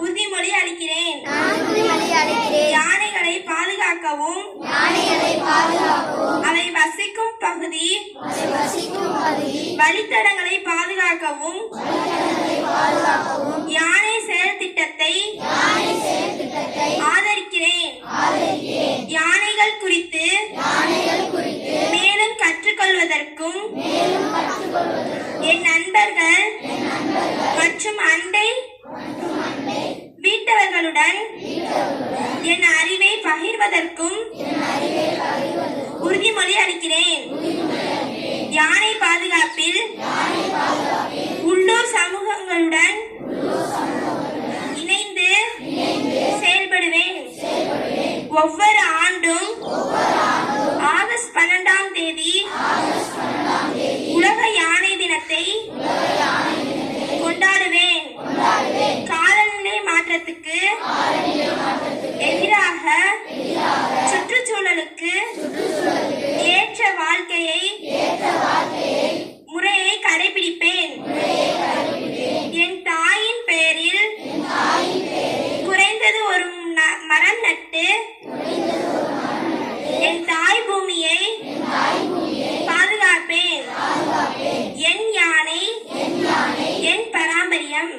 உறுதிமொழி அளிக்கிறேன். யானைகளை பாதுகாக்கவும் அவை வசிக்கும் பகுதி வழித்தடங்களை பாதுகாக்கவும் யானை செயல் திட்டத்தை ஆதரிக்கிறேன். யானைகள் குறித்து மேலும் கற்றுக்கொள்வதற்கும் என் நண்பர்கள் மற்றும் அண்டை வீட்டவர்களுடன் என் அறிவை பகிர்வதற்கும் உறுதிமொழி அளிக்கிறேன். யானை பாதுகாப்பில் உள்ளூர் சமூகங்களுடன் இணைந்து செயல்படுவேன். ஒவ்வொரு ஆண்டும் ஆகஸ்ட் 12ஆம் தேதி உலக யானை தினத்தை கொண்டாடுவேன். காலநிலை மாற்றத்துக்கு எதிராக சுற்றுச்சூழலுக்கு ஏற்ற வாழ்க்கையை முறையை கடைபிடிப்பேன். என் தாயின் பெயரில் குறைந்தது ஒரு மரம் நட்டு என் தாய் பூமியை பாதுகாப்பேன். என் யானை என் பாரம்பரியம்.